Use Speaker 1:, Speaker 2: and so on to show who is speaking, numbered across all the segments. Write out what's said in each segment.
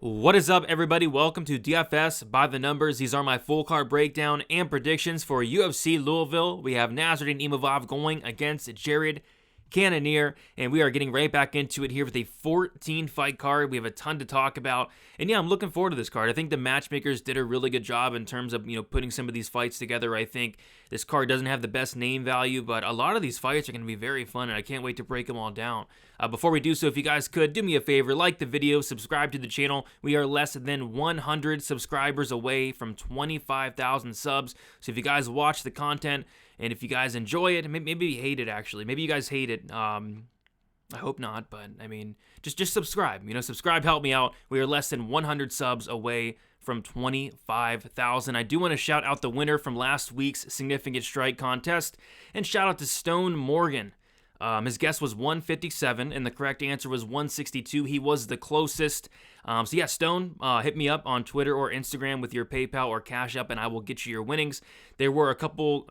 Speaker 1: What is up, everybody? Welcome to DFS by the numbers. These are my full card breakdown and predictions for UFC Louisville. We have Nassourdine Imavov going against Jared Cannonier, and we are getting right back into it here with a 14-fight card. We have a ton to talk about, and yeah, I'm looking forward to this card. I think the matchmakers did a really good job in terms of, putting some of these fights together. I think this card doesn't have the best name value, but a lot of these fights are going to be very fun, and I can't wait to break them all down. Before we do so, if you guys could, do me a favor, like the video, subscribe to the channel. We are less than 100 subscribers away from 25,000 subs, so if you guys watch the content, and if you guys enjoy it, maybe you hate it actually. Maybe you guys hate it. I hope not, but I mean, just subscribe. Subscribe, help me out. We are less than 100 subs away from 25,000. I do want to shout out the winner from last week's Significant Strike contest, and shout out to Stone Morgan. His guess was 157, and the correct answer was 162. He was the closest. So yeah, Stone, hit me up on Twitter or Instagram with your PayPal or Cash App, and I will get you your winnings. There were a couple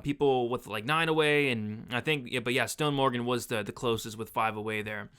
Speaker 1: people with like 9 away, and I think, but yeah, Stone Morgan was the closest with 5 away there.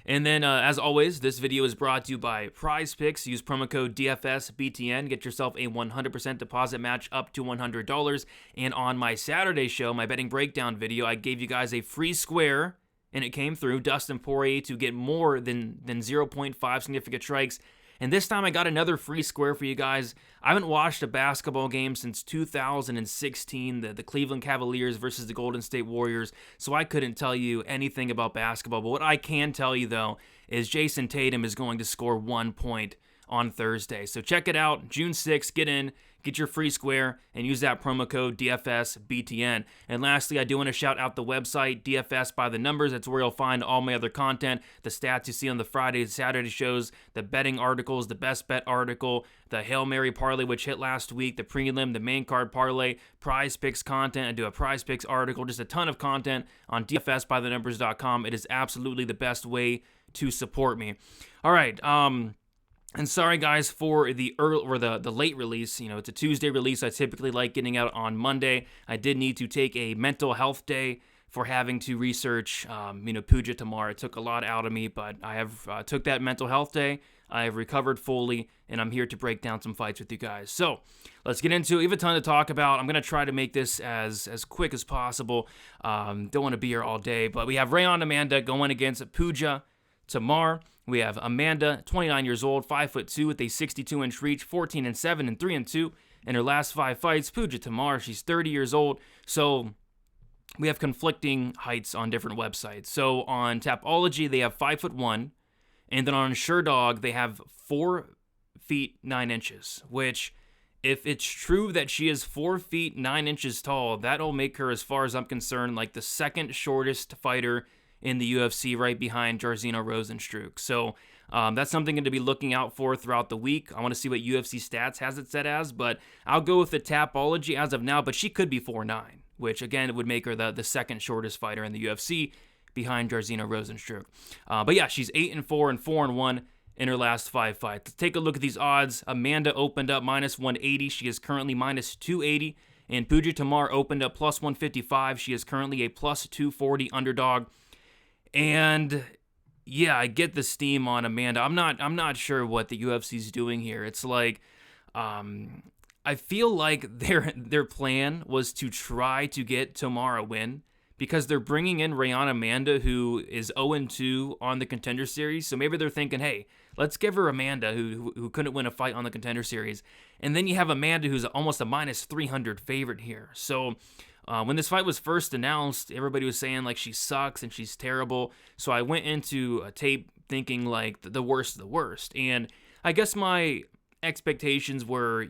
Speaker 1: And then, as always, this video is brought to you by Prize Picks. Use promo code DFSBTN. Get yourself a 100% deposit match up to $100. And on my Saturday show, my betting breakdown video, I gave you guys a free square, and it came through. Dustin Poirier to get more than 0.5 significant strikes. And this time I got another free square for you guys. I haven't watched a basketball game since 2016, the Cleveland Cavaliers versus the Golden State Warriors, so I couldn't tell you anything about basketball. But what I can tell you, though, is Jason Tatum is going to score 1 point on Thursday. So check it out, June 6th, get in, get your free square, and use that promo code DFSBTN. And lastly, I do want to shout out the website, DFS by the numbers. That's where you'll find all my other content, the stats you see on the Friday and Saturday shows, the betting articles, the best bet article, the Hail Mary parlay, which hit last week, the prelim, the main card parlay, Prize Picks content. I do a Prize Picks article, just a ton of content on DFSbythenumbers.com. It is absolutely the best way to support me. All right, and sorry guys for the early or the late release. It's a Tuesday release. I typically like getting out on Monday. I did need to take a mental health day for having to research, Puja Tomar. It took a lot out of me, but I have took that mental health day. I have recovered fully, and I'm here to break down some fights with you guys. So let's get into it. We have a ton to talk about. I'm going to try to make this as quick as possible. Don't want to be here all day, but we have Rayanne Amanda going against Puja Tomar. We have Amanda, 29 years old, 5'2", with a 62-inch reach, 14-7 and 3-2 in her last 5 fights. Puja Tomar, she's 30 years old. So we have conflicting heights on different websites. So on Tapology, they have 5'1", and then on SureDog, they have 4 feet 9 inches, which, if it's true that she is 4 feet 9 inches tall, that'll make her, as far as I'm concerned, like the second shortest fighter in the UFC, right behind Jairzinho Rozenstruik. So that's something to be looking out for throughout the week. I want to see what UFC Stats has it set as, but I'll go with the Tapology as of now, but she could be 4'9", which again would make her the second shortest fighter in the UFC behind Jairzinho Rozenstruik. But yeah, she's 8-4 and 4-1 in her last 5 fights. Let's take a look at these odds. Amanda opened up -180. She is currently -280. And Puja Tomar opened up +155. She is currently a +240 underdog. And yeah, I get the steam on Amanda. I'm not sure what the UFC's doing here. It's like, I feel like their plan was to try to get Tomar a win, because they're bringing in Rayanne Amanda, who is 0-2 on the Contender Series. So maybe they're thinking, hey, let's give her Amanda, who couldn't win a fight on the Contender Series. And then you have Amanda, who's almost a -300 favorite here. So when this fight was first announced, everybody was saying like she sucks and she's terrible. So I went into a tape thinking like the worst of the worst. And I guess my expectations were,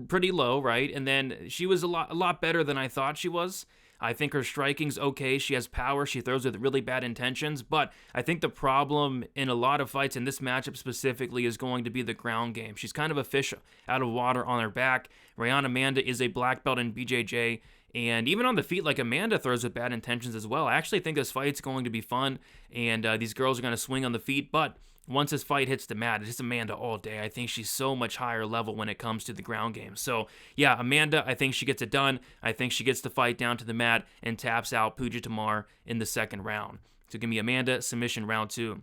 Speaker 1: pretty low, right? And then she was a lot better than I thought she was. I think her striking's okay. She has power. She throws with really bad intentions. But I think the problem in a lot of fights, in this matchup specifically, is going to be the ground game. She's kind of a fish out of water on her back. Rayanne Amanda is a black belt in BJJ. And even on the feet, like, Amanda throws with bad intentions as well. I actually think this fight's going to be fun, and these girls are going to swing on the feet. But once this fight hits the mat, it's Amanda all day. I think she's so much higher level when it comes to the ground game. So, yeah, Amanda, I think she gets it done. I think she gets the fight down to the mat and taps out Puja Tomar in the second round. So give me Amanda, submission round 2.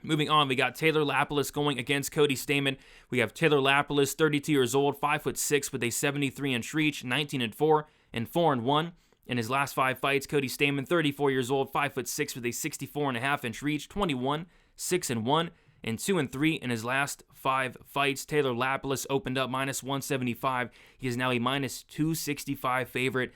Speaker 1: Moving on, we got Taylor Lapilus going against Cody Stamann. We have Taylor Lapilus, 32 years old, 5'6", with a 73-inch reach, 19-4 and 4-1 in his last 5 fights. Cody Stamann, 34 years old, 5'6", with a 64.5-inch reach, 21, 6-1 and 2-3 in his last 5 fights. Taylor Lapilus opened up -175. He is now a -265 favorite.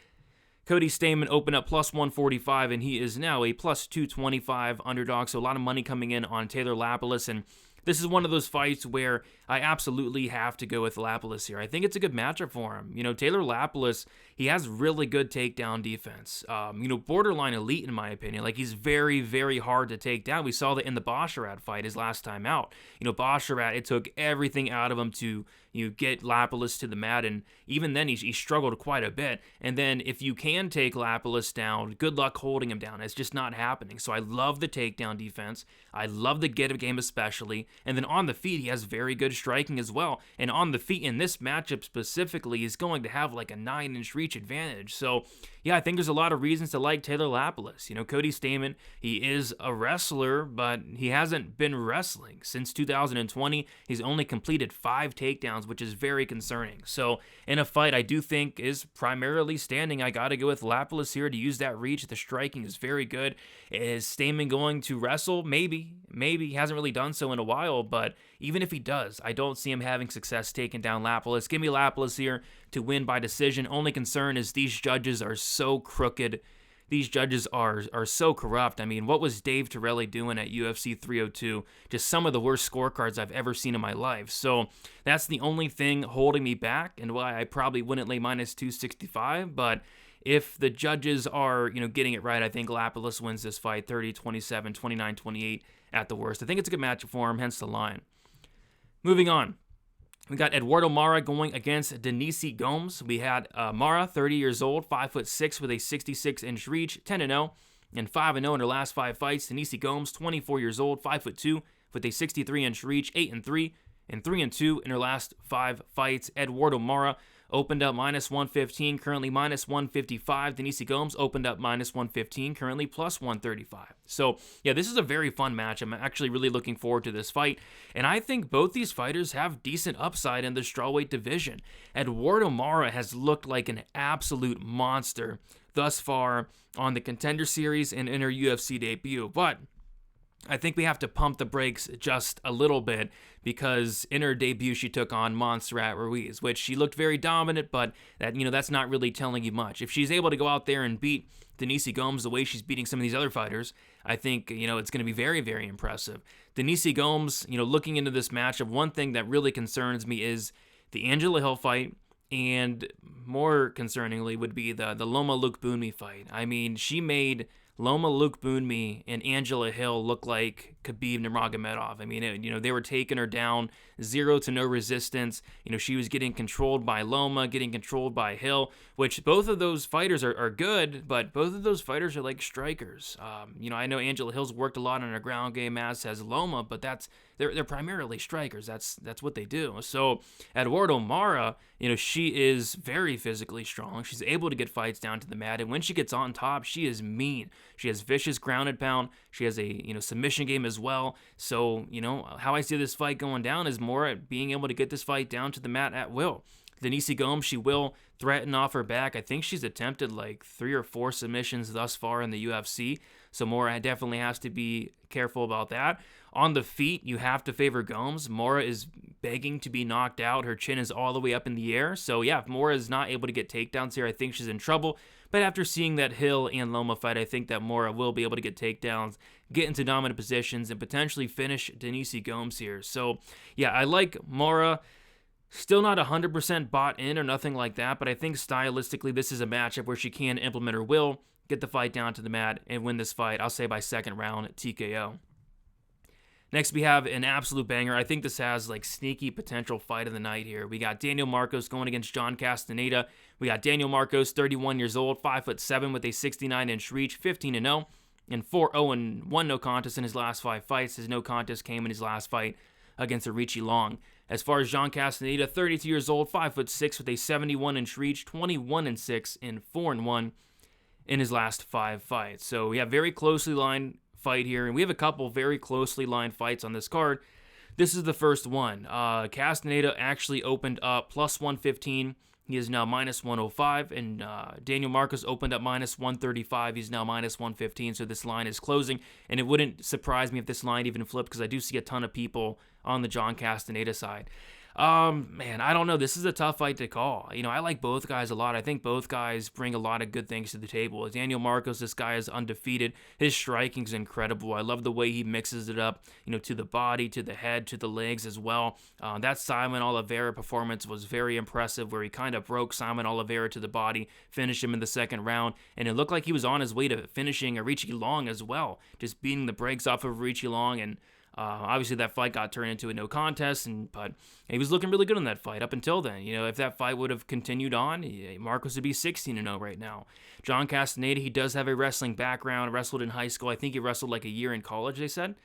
Speaker 1: Cody Stamann opened up +145, and he is now a +225 underdog. So a lot of money coming in on Taylor Lapilus, and this is one of those fights where I absolutely have to go with Lapilus here. I think it's a good matchup for him. Taylor Lapilus, he has really good takedown defense. Borderline elite in my opinion. Like, he's very, very hard to take down. We saw that in the Basharat fight his last time out. Basharat, it took everything out of him to get Lapilus to the mat, and even then he struggled quite a bit. And then if you can take Lapilus down, good luck holding him down. It's just not happening. So I love the takedown defense. I love the get-up game especially. And then on the feet, he has very good striking as well. And on the feet in this matchup specifically, he's going to have like a 9-inch reach advantage. So yeah, I think there's a lot of reasons to like Taylor Lapilus. Cody Stamann, he is a wrestler, but he hasn't been wrestling since 2020. He's only completed 5 takedowns, which is very concerning. So in a fight I do think is primarily standing, I got to go with Lapilus here to use that reach. The striking is very good. Is Stamann going to wrestle? Maybe. He hasn't really done so in a while, but even if he does, I don't see him having success taking down Lapilus. Give me Lapilus here to win by decision. Only concern is these judges are so crooked. These judges are so corrupt. I mean, what was Dave Torelli doing at UFC 302? Just some of the worst scorecards I've ever seen in my life. So that's the only thing holding me back and why I probably wouldn't lay -265. But if the judges are, getting it right, I think Lapilus wins this fight 30-27, 29-28 at the worst. I think it's a good matchup for him, hence the line. Moving on. We got Eduarda Moura going against Denise Gomes. We had Moura, 30 years old, 5'6", with a 66-inch reach, 10-0 and 5-0 in her last 5 fights. Denise Gomes, 24 years old, 5'2", with a 63-inch reach, 8-3 and 3-2 in her last 5 fights. Eduarda Moura opened up -115, currently -155. Denise Gomes opened up -115, currently +135. So, yeah, this is a very fun match. I'm actually really looking forward to this fight. And I think both these fighters have decent upside in the strawweight division. Eduarda Moura has looked like an absolute monster thus far on the Contender Series and in her UFC debut. But I think we have to pump the brakes just a little bit because in her debut she took on Montserrat Ruiz, which she looked very dominant, but that's not really telling you much. If she's able to go out there and beat Denise Gomes the way she's beating some of these other fighters, I think it's going to be very, very impressive. Denise Gomes, looking into this matchup, one thing that really concerns me is the Angela Hill fight, and more concerningly would be the Loma Lookboonmee fight. I mean, she made Loma Lookboonmee and Angela Hill look like Khabib Nurmagomedov. I mean, they were taking her down, 0 to no resistance. She was getting controlled by Loma, getting controlled by Hill, which both of those fighters are good, but both of those fighters are like strikers. I know Angela Hill's worked a lot on her ground game, as has Loma, but they're primarily strikers. That's what they do. So Eduarda Moura, she is very physically strong. She's able to get fights down to the mat, and when she gets on top, she is mean. She has vicious grounded pound. She has a submission game as well. So how I see this fight going down is more at being able to get this fight down to the mat at will. Denise Gomes, she will threaten off her back. I think she's attempted like 3 or 4 submissions thus far in the UFC. So Moura definitely has to be careful about that. On the feet, you have to favor Gomes. Moura is begging to be knocked out. Her chin is all the way up in the air. So yeah, if Moura is not able to get takedowns here, I think she's in trouble. But after seeing that Hill and Loma fight, I think that Moura will be able to get takedowns, get into dominant positions, and potentially finish Denise Gomes here. So yeah, I like Moura. Still not 100% bought in or nothing like that, but I think stylistically this is a matchup where she can implement her will, get the fight down to the mat, and win this fight, I'll say by second round TKO. Next, we have an absolute banger. I think this has like sneaky potential fight of the night here. We got Daniel Marcos going against John Castaneda. We got Daniel Marcos, 31 years old, 5'7", with a 69-inch reach, 15-0, and 4-0-1 no contest in his last 5 fights. His no contest came in his last fight against Richie Long. As far as John Castaneda, 32 years old, 5'6", with a 71-inch reach, 21-6, and 4-1 in his last 5 fights. So yeah, very closely lined fight here, and we have a couple very closely lined fights on this card. This is the first one. Castaneda actually opened up plus 115. He is now minus 105, and Daniel Marquez opened up minus 135. He's now minus 115, so this line is closing, and it wouldn't surprise me if this line even flipped, because I do see a ton of people on the John Castaneda side. Man, I don't know. This is a tough fight to call. I like both guys a lot. I think both guys bring a lot of good things to the table. Daniel Marquez, this guy is undefeated. His striking is incredible. I love the way he mixes it up, to the body, to the head, to the legs as well. That Simon Oliveira performance was very impressive, where he kind of broke Simon Oliveira to the body, finished him in the second round, and it looked like he was on his way to finishing Richie Long as well, just beating the brakes off of Richie Long. And obviously that fight got turned into a no contest, but he was looking really good in that fight up until then. If that fight would have continued on, Marcos would be 16-0 right now. John Castaneda, he does have a wrestling background, wrestled in high school. I think he wrestled like a year in college, they said.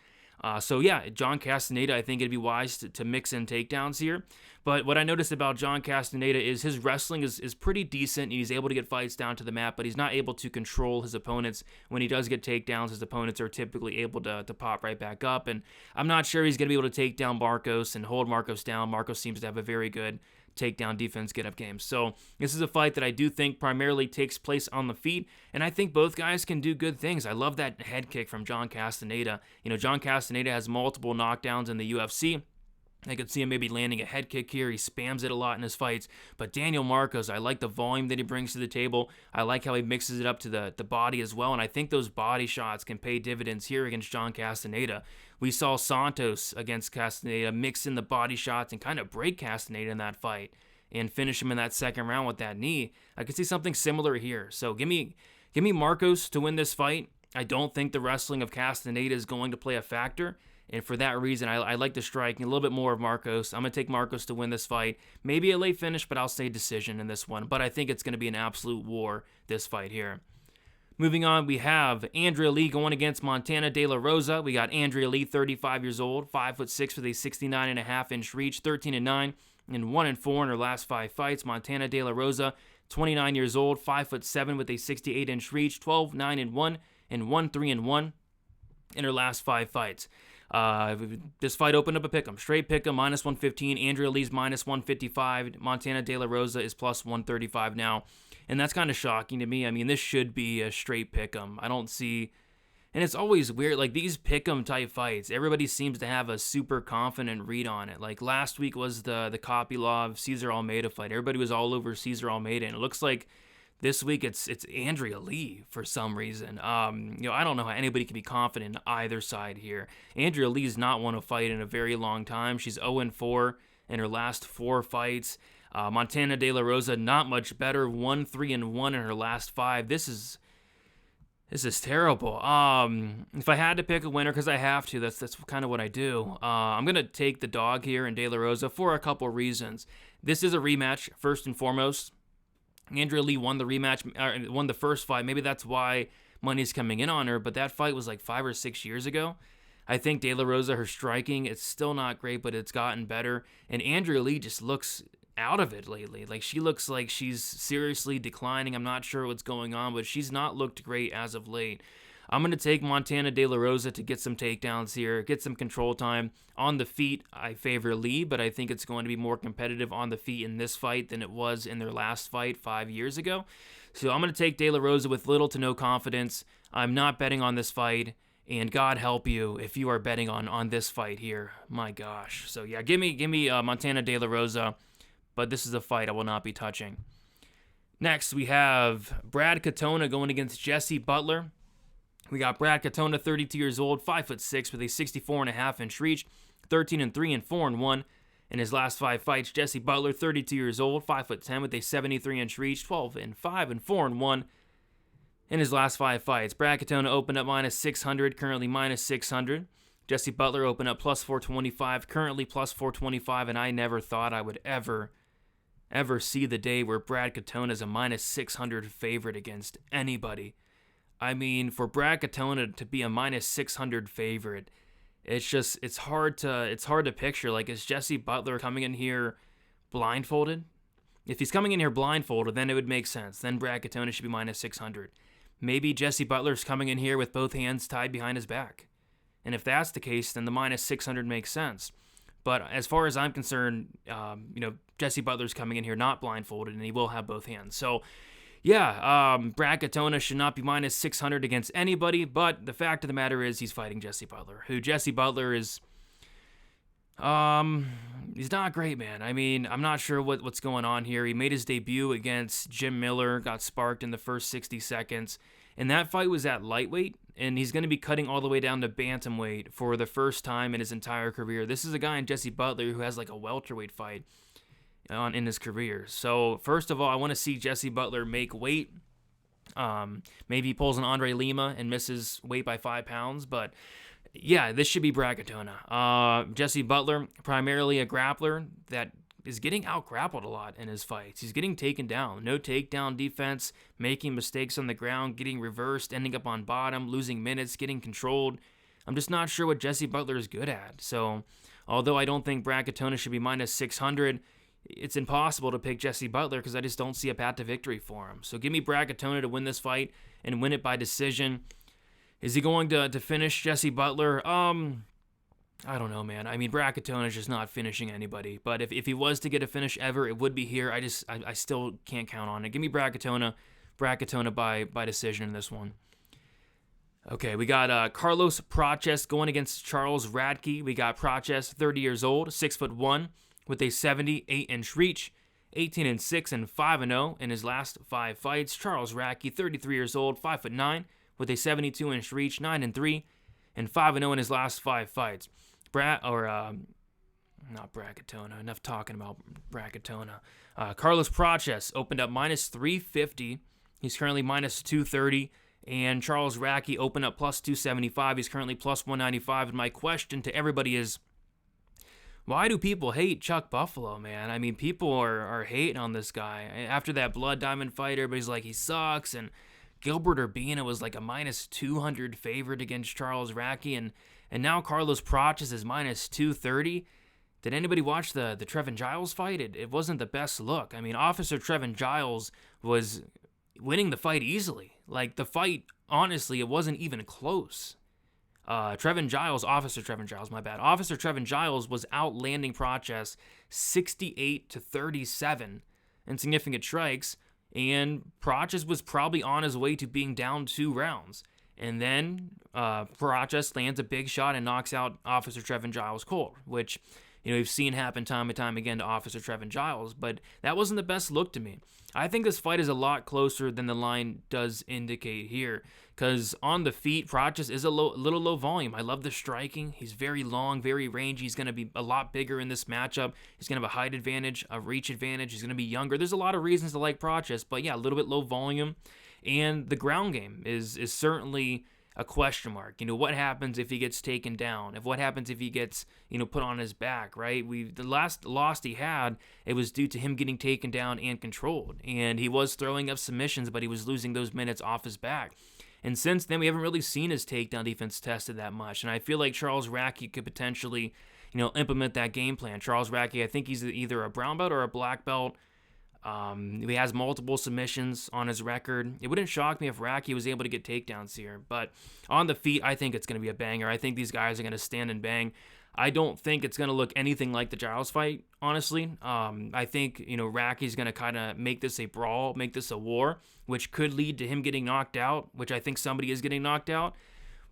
Speaker 1: So yeah, John Castaneda, I think it'd be wise to mix in takedowns here. But what I noticed about John Castaneda is his wrestling is pretty decent. He's able to get fights down to the mat, but he's not able to control his opponents. When he does get takedowns, his opponents are typically able to pop right back up. And I'm not sure he's going to be able to take down Marcos and hold Marcos down. Marcos seems to have a very good takedown defense, get up game. So this is a fight that I do think primarily takes place on the feet, and I think both guys can do good things. I love that head kick from John Castaneda. John Castaneda has multiple knockdowns in the UFC. I could see him maybe landing a head kick here. He spams it a lot in his fights. But Daniel Marquez, I like the volume that he brings to the table. I like how he mixes it up to the body as well. And I think those body shots can pay dividends here against John Castaneda. We saw Santos against Castaneda mix in the body shots and kind of break Castaneda in that fight and finish him in that second round with that knee. I could see something similar here. So give me Marcos to win this fight. I don't think the wrestling of Castaneda is going to play a factor. And for that reason, I like the striking a little bit more of Marcos. I'm going to take Marcos to win this fight. Maybe a late finish, but I'll say decision in this one. But I think it's going to be an absolute war, this fight here. Moving on, we have Andrea Lee going against Montana De La Rosa. We got Andrea Lee, 35 years old, 5'6" with a 69.5-inch reach, 13-9, and 1-4 in her last 5 fights. Montana De La Rosa, 29 years old, 5'7" with a 68-inch reach, 12-9-1, and 1-3-1 in her last 5 fights. This fight opened up a pick'em, straight pick'em, minus 115. Andrea Lee's minus 155. Montana De La Rosa is plus 135 now, and that's kind of shocking to me. I mean, this should be a straight pick'em. I don't see, and it's always weird, like these pick'em type fights, everybody seems to have a super confident read on it. Like last week was the Kopylov Cesar Almeida fight. Everybody was all over Cesar Almeida, and it looks like this week it's Andrea Lee for some reason. I don't know how anybody can be confident in either side here. Andrea Lee's not won a fight in a very long time. She's 0-4 in her last 4 fights. Montana De La Rosa, not much better, 1-3-1 in her last 5. This is terrible. If I had to pick a winner, because I have to, that's kind of what I do. I'm gonna take the dog here in De La Rosa for a couple reasons. This is a rematch, first and foremost. Andrea Lee won the rematch, won the first fight. Maybe that's why money's coming in on her, but that fight was like 5 or 6 years ago. I think De La Rosa, her striking, it's still not great, but it's gotten better. And Andrea Lee just looks out of it lately. Like, she looks like she's seriously declining. I'm not sure what's going on, but she's not looked great as of late. I'm going to take Montana De La Rosa to get some takedowns here, get some control time. On the feet, I favor Lee, but I think it's going to be more competitive on the feet in this fight than it was in their last fight 5 years ago. So I'm going to take De La Rosa with little to no confidence. I'm not betting on this fight, and God help you if you are betting on this fight here. My gosh. So yeah, give me Montana De La Rosa, but this is a fight I will not be touching. Next, we have Brad Katona going against Jesse Butler. We got Brad Katona, 32 years old, 5'6", with a 64.5-inch reach, 13-3 and 4-1 in his last 5 fights. Jesse Butler, 32 years old, 5'10", with a 73-inch reach, 12-5 and 4-1 in his last 5 fights. Brad Katona opened up minus 600, currently minus 600. Jesse Butler opened up plus 425, currently plus 425, and I never thought I would ever see the day where Brad Katona is a minus 600 favorite against anybody. I mean, for Brad Katona to be a minus 600 favorite, it's hard to picture. Like, is Jesse Butler coming in here blindfolded? If he's coming in here blindfolded, then it would make sense. Then Brad Katona should be minus 600. maybe Jesse Butler's coming in here with both hands tied behind his back. And if that's the case, then the minus 600 makes sense. But as far as I'm concerned, Jesse Butler's coming in here not blindfolded, and he will have both hands. So, yeah, Brad Katona should not be minus 600 against anybody, but the fact of the matter is he's fighting Jesse Butler, who Jesse Butler is, he's not great, man. I mean, I'm not sure what's going on here. He made his debut against Jim Miller, got sparked in the first 60 seconds, and that fight was at lightweight, and he's going to be cutting all the way down to bantamweight for the first time in his entire career. This is a guy in Jesse Butler who has like a welterweight fight in his career. So first of all, I want to see Jesse Butler make weight. Maybe he pulls an Andre Lima and misses weight by 5 pounds, but yeah, this should be Brad Katona. Jesse Butler, primarily a grappler that is getting out-grappled a lot in his fights. He's getting taken down. No takedown defense, making mistakes on the ground, getting reversed, ending up on bottom, losing minutes, getting controlled. I'm just not sure what Jesse Butler is good at. So, although I don't think Brad Katona should be minus 600, it's impossible to pick Jesse Butler because I just don't see a path to victory for him. So give me Brad Katona to win this fight and win it by decision. Is he going to finish Jesse Butler? I don't know, man. I mean, Brad Katona is just not finishing anybody. But if he was to get a finish ever, it would be here. I still can't count on it. Give me Brad Katona by decision in this one. Okay, we got Carlos Prates going against Charles Radke. We got Prates, 30 years old, 6'1", with a 78-inch reach, 18-6 and 5-0 in his last 5 fights. Charles Radke, 33 years old, 5'9", with a 72-inch reach, 9-3 and 5-0 in his last 5 fights. Not Brad Katona. Enough talking about Brad Katona. Carlos Prates opened up minus 350. He's currently minus 230. And Charles Radke opened up plus 275. He's currently plus 195. And my question to everybody is, why do people hate Chuck Buffalo, man? I mean, people are hating on this guy. After that Blood Diamond fight, everybody's like, he sucks. And Gilbert Urbina was like a minus 200 favorite against Charles Radke. And now Carlos Prates is minus 230. Did anybody watch the Trevin Giles fight? It wasn't the best look. I mean, Officer Trevin Giles was winning the fight easily. Like, the fight, honestly, it wasn't even close. Officer Trevin Giles was outlanding Prates 68-37 in significant strikes, and Prates was probably on his way to being down 2 rounds. And then Prates lands a big shot and knocks out Officer Trevin Giles cold, which, we've seen happen time and time again to Officer Trevin Giles, but that wasn't the best look to me. I think this fight is a lot closer than the line does indicate here, because on the feet, Prates is a little low volume. I love the striking. He's very long, very rangy. He's going to be a lot bigger in this matchup. He's going to have a height advantage, a reach advantage. He's going to be younger. There's a lot of reasons to like Prates, but yeah, a little bit low volume. And the ground game is certainly a question mark. What happens if he gets taken down? What happens if he gets, put on his back, right? The last loss he had, it was due to him getting taken down and controlled. And he was throwing up submissions, but he was losing those minutes off his back. And since then, we haven't really seen his takedown defense tested that much. And I feel like Charles Radke could potentially, implement that game plan. Charles Radke, I think he's either a brown belt or a black belt. He has multiple submissions on his record. It wouldn't shock me if Radke was able to get takedowns here, but on the feet, I think it's going to be a banger. I think these guys are going to stand and bang. I don't think it's going to look anything like the Giles fight, honestly. I think, Radke's going to kind of make this a brawl, make this a war, which could lead to him getting knocked out, which I think somebody is getting knocked out.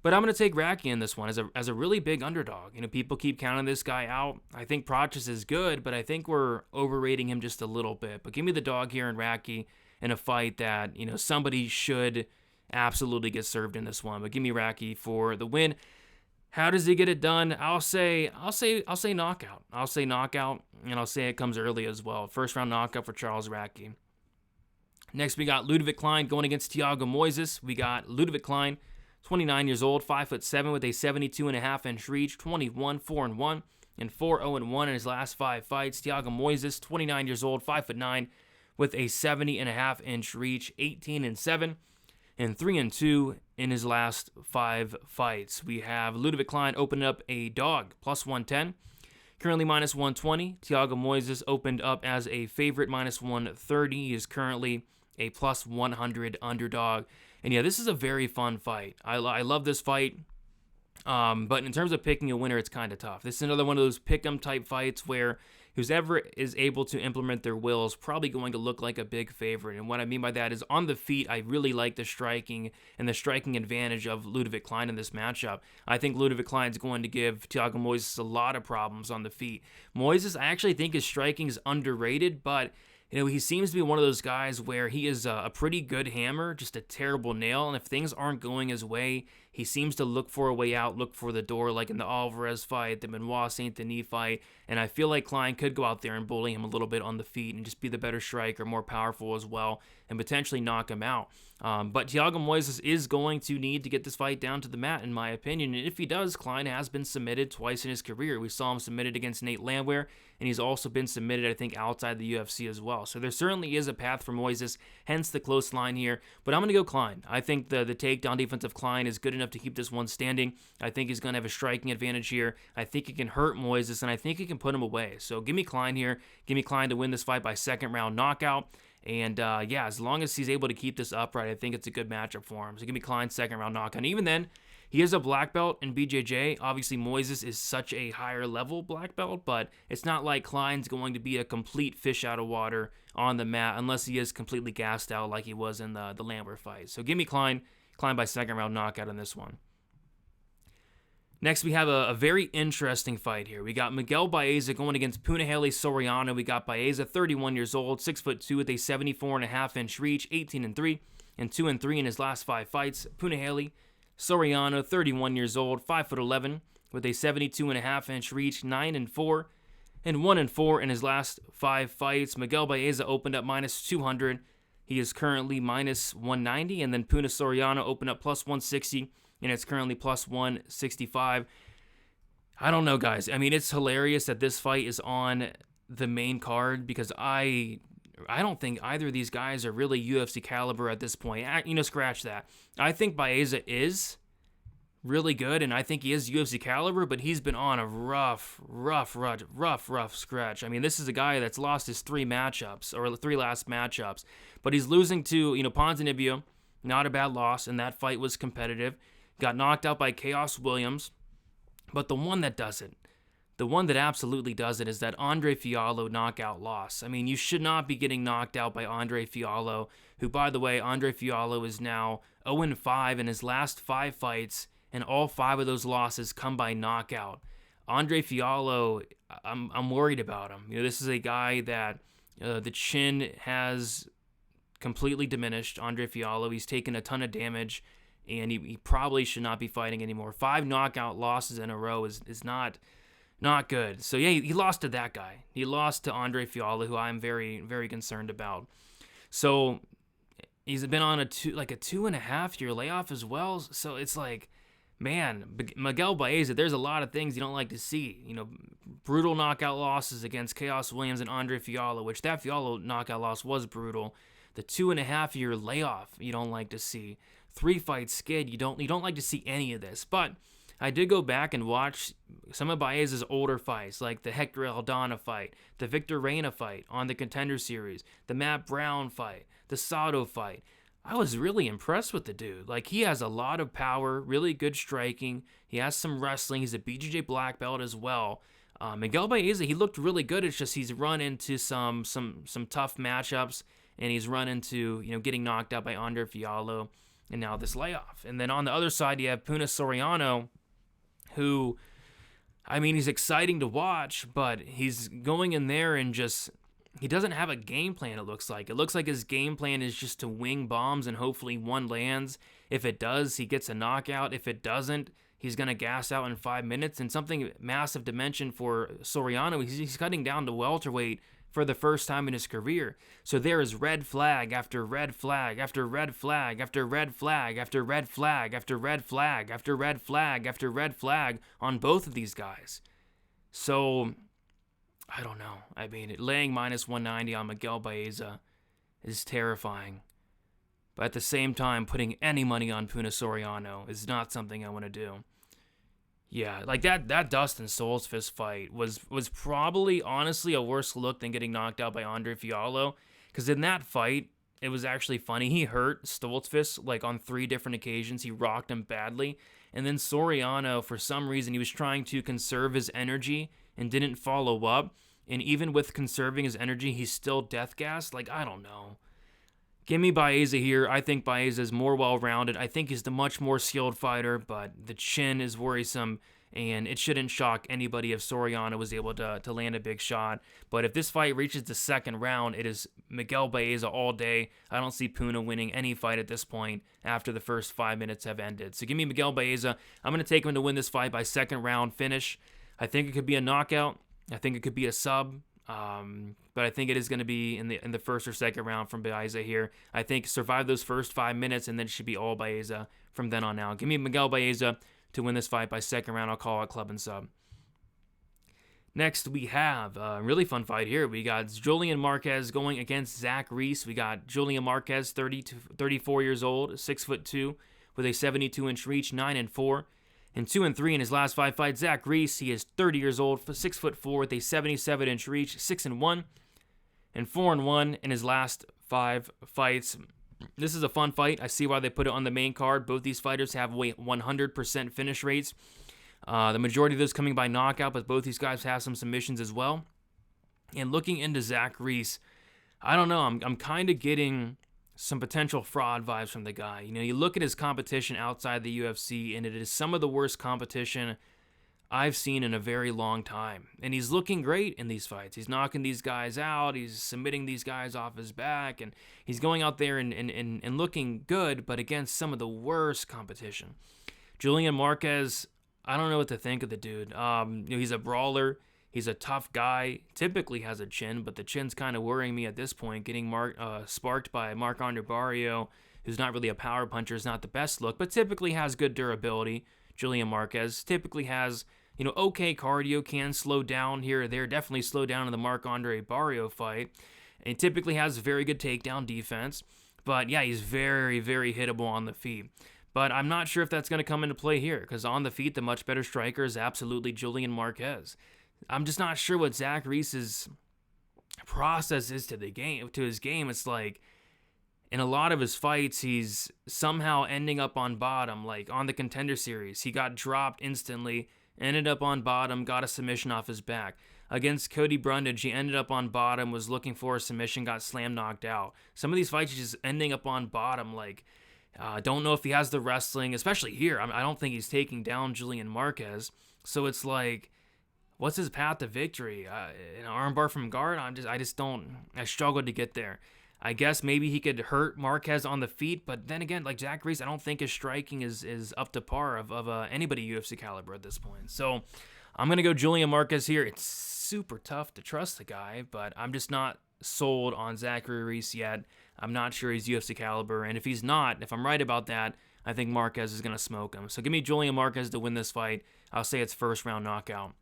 Speaker 1: But I'm going to take Radke in this one as a really big underdog. People keep counting this guy out. I think Prates is good, but I think we're overrating him just a little bit. But give me the dog here in Radke in a fight that, somebody should absolutely get served in this one. But give me Radke for the win. How does he get it done? I'll say knockout. I'll say knockout, and I'll say it comes early as well. First round knockout for Charles Radke. Next, we got Ludovit Klein going against Thiago Moises. We got Ludovit Klein, 29 years old, 5'7", with a 72.5-inch reach, 21-4-1, and 4-0-1 in his last 5 fights. Thiago Moises, 29 years old, 5'9", with a 70.5-inch reach, 18-7, and 3-2 in his last 5 fights. We have Ludovit Klein opening up a dog, plus 110, currently minus 120. Thiago Moises opened up as a favorite, minus 130. He is currently a plus 100 underdog. And yeah, this is a very fun fight. I love this fight. But in terms of picking a winner, it's kind of tough. This is another one of those pick-em type fights where whoever is able to implement their will is probably going to look like a big favorite. And what I mean by that is on the feet, I really like the striking and the striking advantage of Ludovit Klein in this matchup. I think Ludovit Klein is going to give Thiago Moises a lot of problems on the feet. Moises, I actually think his striking is underrated, but he seems to be one of those guys where he is a pretty good hammer, just a terrible nail. And if things aren't going his way, he seems to look for a way out, look for the door, like in the Alvarez fight, the Benoit Saint Denis fight. And I feel like Klein could go out there and bully him a little bit on the feet and just be the better striker, more powerful as well, and potentially knock him out. But Thiago Moises is going to need to get this fight down to the mat, in my opinion. And if he does, Klein has been submitted twice in his career. We saw him submitted against Nate Landwehr, and he's also been submitted, I think, outside the UFC as well. So there certainly is a path for Moises, hence the close line here. But I'm going to go Klein. I think the takedown defense of Klein is good enough to keep this one standing. I think he's going to have a striking advantage here. I think he can hurt Moises, and I think he can put him away. So give me Klein here. Give me Klein to win this fight by second round knockout. And yeah, as long as he's able to keep this upright, I think it's a good matchup for him. So give me Klein second round knockout. And even then, he is a black belt in BJJ. Obviously, Moises is such a higher level black belt, but it's not like Klein's going to be a complete fish out of water on the mat unless he is completely gassed out like he was in the Landwehr fight. So give me Klein by second round knockout on this one. Next, we have a very interesting fight here. We got Miguel Baeza going against Punahele Soriano. We got Baeza, 31 years old, 6'2" with a 74.5-inch reach, 18-3, and 2-3 in his last 5 fights. Punahele Soriano, 31 years old, 5'11", with a 72.5-inch reach, 9-4, and 1-4 in his last 5 fights. Miguel Baeza opened up -200. He is currently -190, and then Puna Soriano opened up +160. And it's currently +165. I don't know, guys. I mean, it's hilarious that this fight is on the main card because I don't think either of these guys are really UFC caliber at this point. Scratch that. I think Baeza is really good, and I think he is UFC caliber, but he's been on a rough stretch. I mean, this is a guy that's lost his 3 matchups, or 3 last matchups, but he's losing to, Ponzinibbio. Not a bad loss, and that fight was competitive. Got knocked out by Chaos Williams. But the one that does it, the one that absolutely does it, is that Andre Fiallo knockout loss. I mean, you should not be getting knocked out by Andre Fiallo, who, by the way, Andre Fiallo is now 0-5 in his last 5 fights, and all 5 of those losses come by knockout. Andre Fiallo, I'm worried about him. This is a guy that the chin has completely diminished. Andre Fiallo, he's taken a ton of damage, and he probably should not be fighting anymore. 5 knockout losses in a row is not good. So yeah, he lost to that guy. He lost to Andre Fiallo, who I'm very, very concerned about. So he's been on a 2.5 year layoff as well. So it's like, man, Miguel Baeza, there's a lot of things you don't like to see. Brutal knockout losses against Chaos Williams and Andre Fiallo, which that Fiallo knockout loss was brutal. The 2.5 year layoff you don't like to see. 3 fight skid, you don't like to see any of this. But I did go back and watch some of Baeza's older fights, like the Hector Aldana fight, the Victor Reina fight on the Contender Series, the Matt Brown fight, the Sato fight. I was really impressed with the dude. Like, he has a lot of power, really good striking. He has some wrestling. He's a BJJ black belt as well. Miguel Baeza, he looked really good. It's just he's run into some tough matchups, and he's run into getting knocked out by Andre Fiallo, and now this layoff. And then on the other side, you have Puna Soriano, who, I mean, he's exciting to watch, but he's going in there and just, he doesn't have a game plan, it looks like. It looks like his game plan is just to wing bombs and hopefully one lands. If it does, he gets a knockout. If it doesn't, he's going to gas out in 5 minutes. And something massive to mention for Soriano, he's cutting down to welterweight for the first time in his career. So there is red flag after red flag after red flag after red flag after red flag after red flag after red flag after red flag on both of these guys. So I don't know. I mean, laying -190 on Miguel Baeza is terrifying. But at the same time, putting any money on Puna Soriano is not something I want to do. Yeah, like that Dustin Solsfist fight was probably, honestly, a worse look than getting knocked out by Andre Fiallo. Because in that fight, it was actually funny. He hurt Stoltzfus like on 3 different occasions. He rocked him badly. And then Soriano, for some reason, he was trying to conserve his energy and didn't follow up. And even with conserving his energy, he's still death gassed. Like, I don't know. Give me Baeza here. I think Baeza is more well-rounded. I think he's the much more skilled fighter, but the chin is worrisome, and it shouldn't shock anybody if Soriano was able to land a big shot. But if this fight reaches the second round, it is Miguel Baeza all day. I don't see Puna winning any fight at this point after the first 5 minutes have ended. So give me Miguel Baeza. I'm going to take him to win this fight by second round finish. I think it could be a knockout. I think it could be a sub. But I think it is going to be in the first or second round from Baeza here. I think survive those first 5 minutes, and then it should be all Baeza from then on out. Give me Miguel Baeza to win this fight by second round. I'll call it club and sub. Next, we have a really fun fight here. We got Julian Marquez going against Zach Reese. We got Julian Marquez, 34 years old, 6'2", with a 72-inch reach, 9-4. And 2-3 in his last 5 fights. Zach Reese, he is 30 years old, 6'4", with a 77-inch reach, 6-1, and 4-1 in his last 5 fights. This is a fun fight. I see why they put it on the main card. Both these fighters have 100% finish rates. The majority of those coming by knockout, but both these guys have some submissions as well. And looking into Zach Reese, I don't know. I'm kind of getting some potential fraud vibes from the guy. You know, you look at his competition outside the UFC, and it is some of the worst competition I've seen in a very long time. And he's looking great in these fights. He's knocking these guys out. He's submitting these guys off his back, and he's going out there and looking good, but against some of the worst competition. Julian Marquez, I don't know what to think of the dude. He's a brawler. He's a tough guy, typically has a chin, but the chin's kind of worrying me at this point. Getting sparked by Marc-Andre Barrio, who's not really a power puncher, is not the best look, but typically has good durability. Julian Marquez typically has, okay cardio, can slow down here or there, definitely slow down in the Marc-Andre Barrio fight, and typically has very good takedown defense. But yeah, he's very, very hittable on the feet. But I'm not sure if that's going to come into play here, because on the feet, the much better striker is absolutely Julian Marquez. I'm just not sure what Zach Reese's process is to his game. It's like in a lot of his fights, he's somehow ending up on bottom. Like on the Contender Series, he got dropped instantly, ended up on bottom, got a submission off his back. Against Cody Brundage, he ended up on bottom, was looking for a submission, got slam knocked out. Some of these fights, he's just ending up on bottom. Like, don't know if he has the wrestling, especially here. I don't think he's taking down Julian Marquez. So it's like, what's his path to victory? An armbar from guard? I struggled to get there. I guess maybe he could hurt Marquez on the feet, but then again, like Zach Reese, I don't think his striking is up to par of anybody UFC caliber at this point. So I'm going to go Julian Marquez here. It's super tough to trust the guy, but I'm just not sold on Zachary Reese yet. I'm not sure he's UFC caliber, and if he's not, if I'm right about that, I think Marquez is going to smoke him. So give me Julian Marquez to win this fight. I'll say it's first round knockout.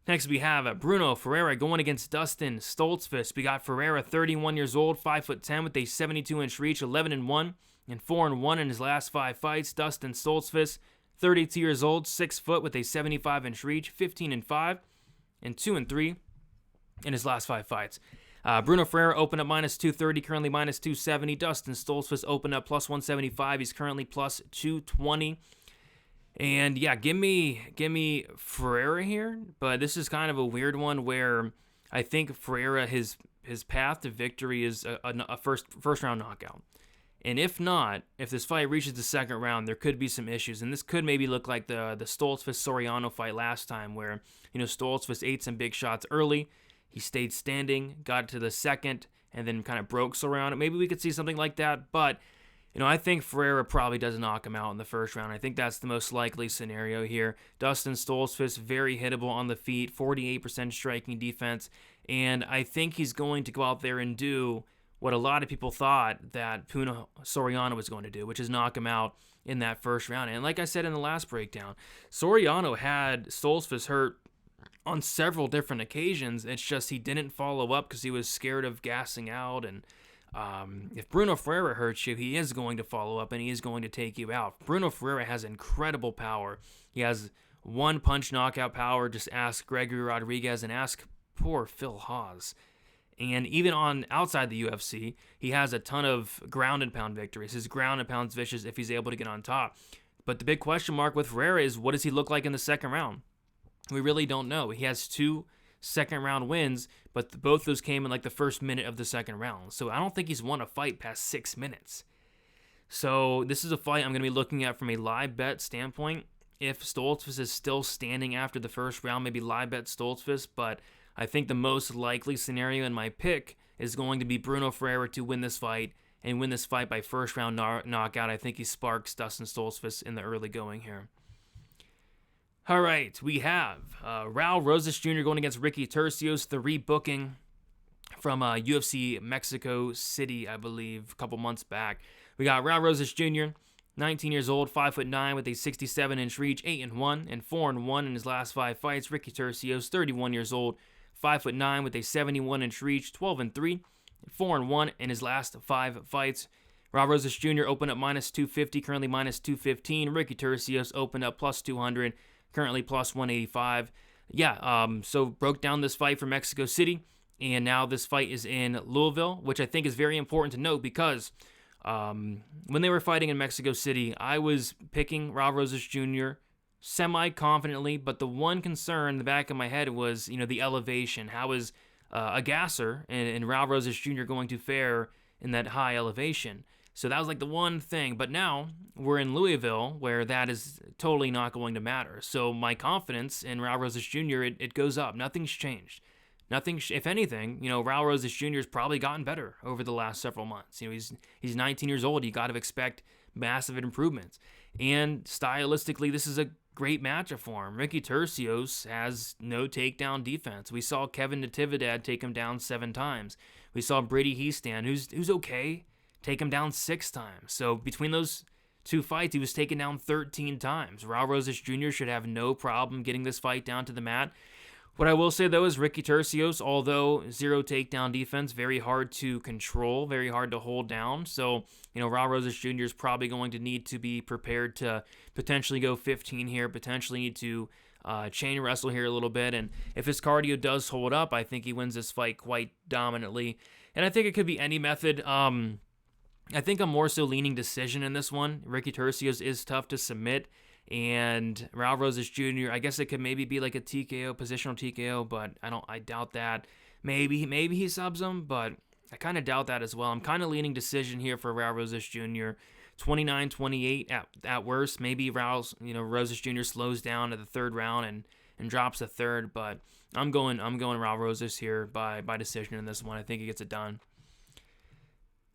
Speaker 1: Next, we have Brunno Ferreira going against Dustin Stoltzfus. We got Ferreira, 31 years old, 5'10", with a 72-inch reach, 11-1, and 4-1 in his last 5 fights. Dustin Stoltzfus, 32 years old, 6 foot, with a 75-inch reach, 15-5, and 2-3 in his last 5 fights. Brunno Ferreira opened up minus 230, currently minus 270. Dustin Stoltzfus opened up plus 175. He's currently plus 220. And yeah, give me Ferreira here, but this is kind of a weird one where I think Ferreira, his path to victory is a first round knockout. And if not, if this fight reaches the second round, there could be some issues. And this could maybe look like the Stoltzfus-Soriano fight last time where, Stoltzfus ate some big shots early. He stayed standing, got to the second, and then kind of broke Soriano. Maybe we could see something like that, but I think Ferreira probably does knock him out in the first round. I think that's the most likely scenario here. Dustin Stoltzfus, very hittable on the feet, 48% striking defense, and I think he's going to go out there and do what a lot of people thought that Soriano was going to do, which is knock him out in that first round. And like I said in the last breakdown, Soriano had Stoltzfus hurt on several different occasions. It's just he didn't follow up because he was scared of gassing out, and if Brunno Ferreira hurts you, he is going to follow up and he is going to take you out. Brunno Ferreira has incredible power. He has one punch knockout power. Just ask Gregory Rodriguez and ask poor Phil Hawes. And even on outside the UFC, he has a ton of ground and pound victories. His ground and pound's vicious if he's able to get on top. But the big question mark with Ferreira is, what does he look like in the second round? We really don't know. He has 2 second round wins, but both those came in like the first minute of the second round. So I don't think he's won a fight past 6 minutes. So this is a fight I'm going to be looking at from a live bet standpoint. If Stoltzfus is still standing after the first round, maybe live bet Stoltzfus, but I think the most likely scenario in my pick is going to be Brunno Ferreira to win this fight and win this fight by first round knockout. I think he sparks Dustin Stoltzfus in the early going here. All right, we have Raul Rosas Jr. going against Ricky Turcios, the rebooking from UFC Mexico City, I believe, a couple months back. We got Raul Rosas Jr., 19 years old, 5'9", with a 67-inch reach, 8-1 and 4-1 in his last 5 fights. Ricky Turcios, 31 years old, 5'9", with a 71-inch reach, 12-3, 4-1 in his last 5 fights. Raul Rosas Jr. opened up -250, currently -215. Ricky Turcios opened up +200, currently +185. So broke down this fight from Mexico City, and now this fight is in Louisville, which I think is very important to note because when they were fighting in Mexico City, I was picking Raul Rosas Jr. semi-confidently, but the one concern in the back of my head was, the elevation. How is a gasser and Raul Rosas Jr. going to fare in that high elevation? So that was like the one thing. But now we're in Louisville where that is totally not going to matter. So my confidence in Raul Rosas Jr., it goes up. Nothing's changed. If anything, Raul Rosas Jr. has probably gotten better over the last several months. He's 19 years old. You got to expect massive improvements. And stylistically, this is a great matchup for him. Ricky Turcios has no takedown defense. We saw Kevin Natividad take him down 7 times. We saw Brady Heastan, who's okay, take him down 6 times. So between those 2 fights, he was taken down 13 times. Raul Rosas Jr. should have no problem getting this fight down to the mat. What I will say, though, is Ricky Turcios, although 0 takedown defense, very hard to control, very hard to hold down. So, Raul Rosas Jr. is probably going to need to be prepared to potentially go 15 here, potentially need to chain wrestle here a little bit. And if his cardio does hold up, I think he wins this fight quite dominantly. And I think it could be any method. I think I'm more so leaning decision in this one. Ricky Turcios is tough to submit. And Raul Rosas Jr., I guess it could maybe be like a TKO, positional TKO, but I doubt that. Maybe he subs him, but I kind of doubt that as well. I'm kind of leaning decision here for Raul Rosas Jr. 29-28 at worst. Maybe Rosas Jr. slows down at the 3rd round and drops the 3rd, but I'm going Raul Rosas here by decision in this one. I think he gets it done.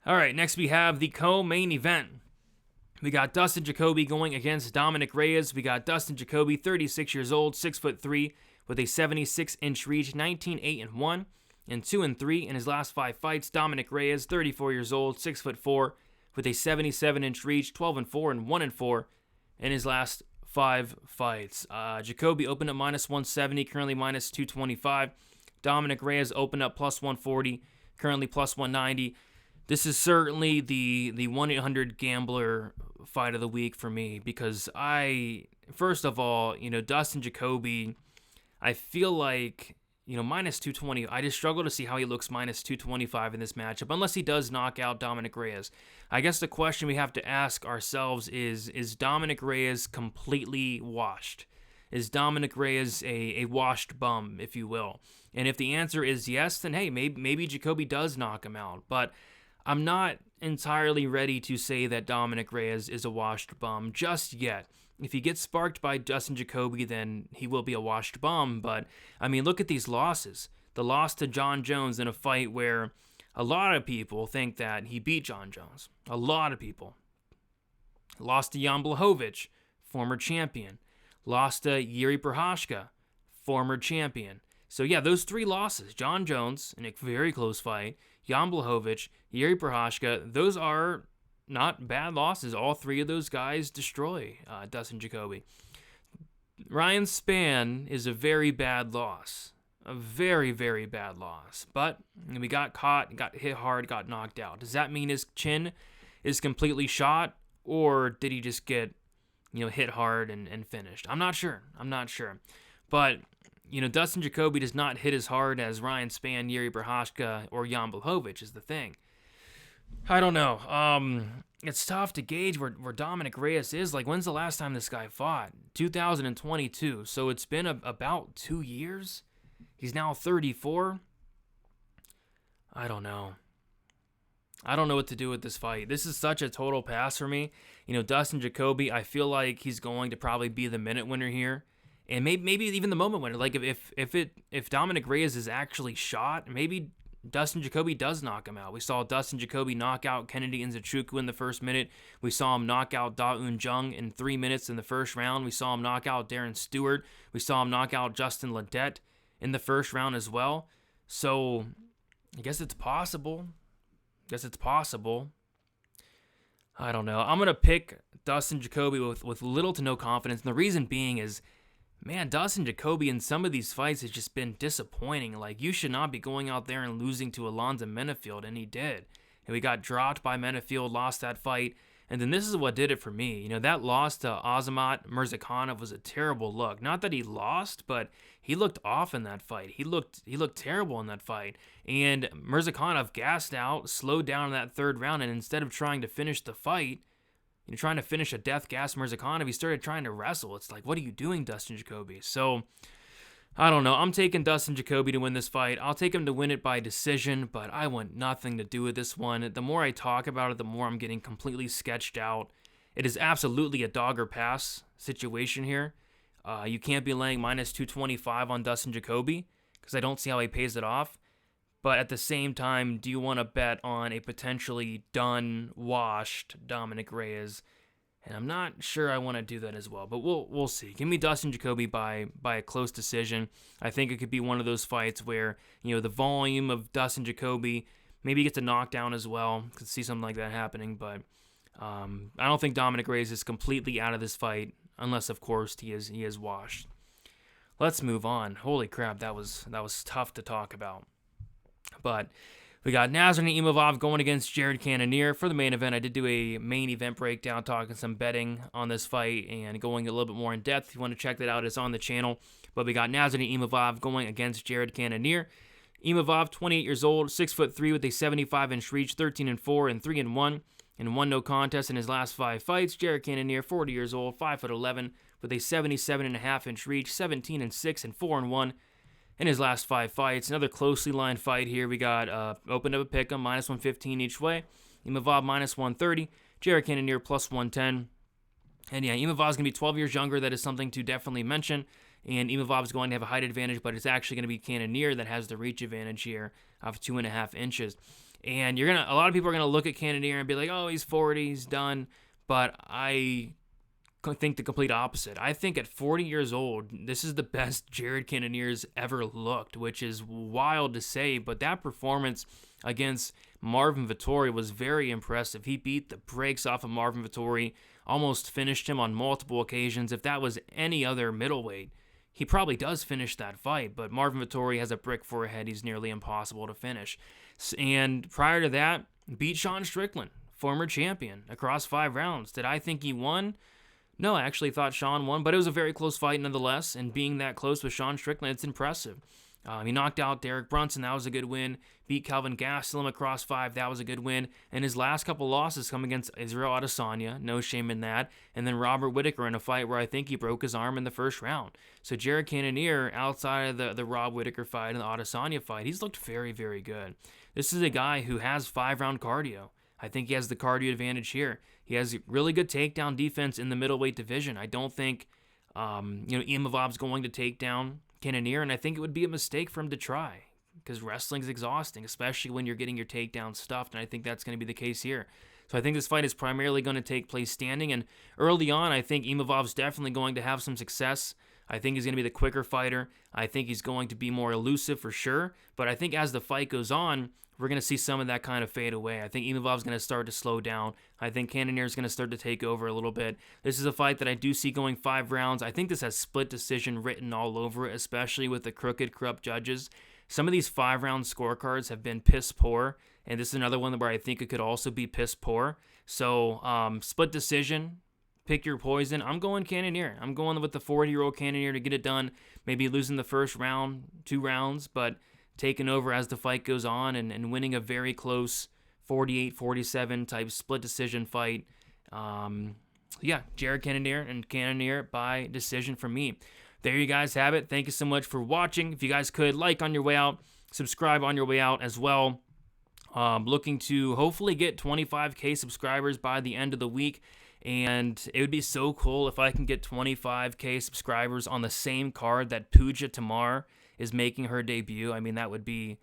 Speaker 1: All right, next we have the co-main event. We got Dustin Jacoby going against Dominic Reyes. We got Dustin Jacoby, 36 years old, 6'3", with a 76-inch reach, 19-8-1 and 2-3 in his last 5 fights. Dominic Reyes, 34 years old, 6'4", with a 77-inch reach, 12-4 and 1-4 in his last 5 fights. Jacoby opened up -170, currently -225. Dominic Reyes opened up +140, currently +190. This is certainly the 1-800-GAMBLER fight of the week for me because first of all, Dustin Jacoby, I feel like, -220, I just struggle to see how he looks -225 in this matchup unless he does knock out Dominic Reyes. I guess the question we have to ask ourselves is Dominic Reyes completely washed? Is Dominic Reyes a washed bum, if you will? And if the answer is yes, then hey, maybe Jacoby does knock him out. But I'm not entirely ready to say that Dominic Reyes is a washed bum just yet. If he gets sparked by Dustin Jacoby, then he will be a washed bum. But, look at these losses. The loss to Jon Jones in a fight where a lot of people think that he beat Jon Jones. A lot of people. Lost to Jan Blachowicz, former champion. Lost to Jiří Procházka, former champion. So yeah, those 3 losses, Jon Jones in a very close fight, Jan Blachowicz, Jiří Procházka, those are not bad losses. All 3 of those guys destroy Dustin Jacoby. Ryan Spann is a very bad loss. A very, very bad loss. But we got caught, got hit hard, got knocked out. Does that mean his chin is completely shot? Or did he just get hit hard and finished? I'm not sure. But Dustin Jacoby does not hit as hard as Ryan Spann, Yuri Prochazka, or Jan Blachowicz is the thing. I don't know. It's tough to gauge where Dominic Reyes is. Like, when's the last time this guy fought? 2022. So it's been about 2 years. He's now 34. I don't know. I don't know what to do with this fight. This is such a total pass for me. Dustin Jacoby, I feel like he's going to probably be the minute winner here. And maybe even the moment winner. Like, if Dominic Reyes is actually shot, maybe Dustin Jacoby does knock him out. We saw Dustin Jacoby knock out Kennedy Nzechukwu in the first minute. We saw him knock out Da Un Jung in 3 minutes in the first round. We saw him knock out Darren Stewart. We saw him knock out Justin Ledette in the first round as well. So I guess it's possible. I don't know. I'm going to pick Dustin Jacoby with little to no confidence. And the reason being is, man, Dustin Jacoby in some of these fights has just been disappointing. Like, you should not be going out there and losing to Alonzo Menefield, and he did. And we got dropped by Menefield, lost that fight. And then this is what did it for me. That loss to Azamat Murzakanov was a terrible look. Not that he lost, but he looked off in that fight. He looked terrible in that fight. And Murzakanov gassed out, slowed down in that third round, and instead of trying to finish the fight, trying to finish a death gas Murzakanov, he started trying to wrestle. It's like, what are you doing, Dustin Jacoby? So, I don't know. I'm taking Dustin Jacoby to win this fight. I'll take him to win it by decision, but I want nothing to do with this one. The more I talk about it, the more I'm getting completely sketched out. It is absolutely a dog or pass situation here. You can't be laying minus 225 on Dustin Jacoby because I don't see how he pays it off. But at the same time, do you want to bet on a potentially done, washed Dominic Reyes? And I'm not sure I want to do that as well, but we'll see. Give me Dustin Jacoby by a close decision. I think it could be one of those fights where, the volume of Dustin Jacoby maybe gets a knockdown as well. Could see something like that happening, but I don't think Dominic Reyes is completely out of this fight, unless, of course, he is washed. Let's move on. Holy crap, that was tough to talk about. But we got Nassourdine Imavov going against Jared Cannonier for the main event. I did do a main event breakdown, talking some betting on this fight and going a little bit more in depth. If you want to check that out, it's on the channel. But we got Nassourdine Imavov going against Jared Cannonier. Imavov, 28 years old, 6'3" with a 75-inch reach, 13-4 and 3-1, and won no contest in his last 5 fights. Jared Cannonier, 40 years old, 5'11", with a 77.5-inch reach, 17-6 and 4-1. In his last 5 fights. Another closely lined fight here. We got opened up a pick'em, minus 115 each way. Imavov minus 130. Jared Cannonier plus 110. And yeah, Imavov's going to be 12 years younger. That is something to definitely mention. And Imavov's going to have a height advantage, but it's actually going to be Cannonier that has the reach advantage here of 2.5 inches. And a lot of people are going to look at Cannonier and be like, oh, he's 40, he's done. But I think the complete opposite. I think at 40 years old, this is the best Jared Cannonier's ever looked, which is wild to say, but that performance against Marvin Vettori was very impressive. He beat the brakes off of Marvin Vettori, almost finished him on multiple occasions. If that was any other middleweight, he probably does finish that fight, but Marvin Vettori has a brick for a head. He's nearly impossible to finish. And prior to that, beat Sean Strickland, former champion, across 5 rounds. Did I think he won? No, I actually thought Sean won, but it was a very close fight nonetheless, and being that close with Sean Strickland, it's impressive. He knocked out Derek Brunson, that was a good win. Beat Kelvin Gastelum across 5, that was a good win. And his last couple losses come against Israel Adesanya, no shame in that. And then Robert Whittaker in a fight where I think he broke his arm in the first round. So Jared Cannonier, outside of the Rob Whittaker fight and the Adesanya fight, he's looked very, very good. This is a guy who has 5-round cardio. I think he has the cardio advantage here. He has really good takedown defense in the middleweight division. I don't think, Imavov's going to take down Cannonier, and I think it would be a mistake for him to try because wrestling's exhausting, especially when you're getting your takedown stuffed, and I think that's going to be the case here. So I think this fight is primarily going to take place standing, and early on, I think Imavov's definitely going to have some success. I think he's going to be the quicker fighter. I think he's going to be more elusive for sure, but I think as the fight goes on, we're going to see some of that kind of fade away. I think Imavov's going to start to slow down. I think Cannonier's going to start to take over a little bit. This is a fight that I do see going 5 rounds. I think this has split decision written all over it, especially with the crooked, corrupt judges. Some of these 5-round scorecards have been piss poor, and this is another one where I think it could also be piss poor. So, split decision, pick your poison. I'm going Cannonier. I'm going with the 40-year-old Cannonier to get it done. Maybe losing the first round, 2 rounds, but taking over as the fight goes on and winning a very close 48-47 type split decision fight. Yeah, Jared Cannonier and Cannonier by decision for me. There you guys have it. Thank you so much for watching. If you guys could, like on your way out, subscribe on your way out as well. Looking to hopefully get 25K subscribers by the end of the week. And it would be so cool if I can get 25K subscribers on the same card that Puja Tomar is making her debut. I mean, that would be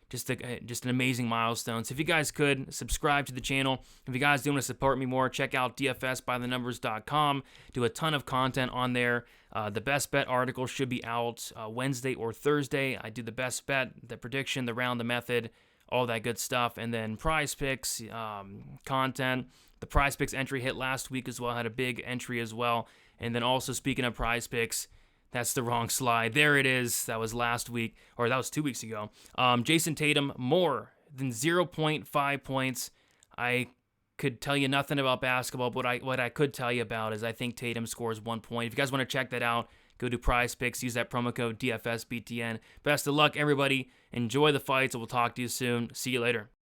Speaker 1: just an amazing milestone. So if you guys could, subscribe to the channel. If you guys do want to support me more, check out dfsbythenumbers.com. Do a ton of content on there. The best bet article should be out Wednesday or Thursday. I do the best bet, the prediction, the round, the method, all that good stuff. And then prize picks, content. The prize picks entry hit last week as well. Had a big entry as well. And then also, speaking of prize picks, that's the wrong slide. There it is. That was last week, or that was 2 weeks ago. Jason Tatum, more than 0.5 points. I could tell you nothing about basketball, but what I could tell you about is I think Tatum scores 1 point. If you guys want to check that out, go to prize picks. Use that promo code DFSBTN. Best of luck, everybody. Enjoy the fights. We'll talk to you soon. See you later.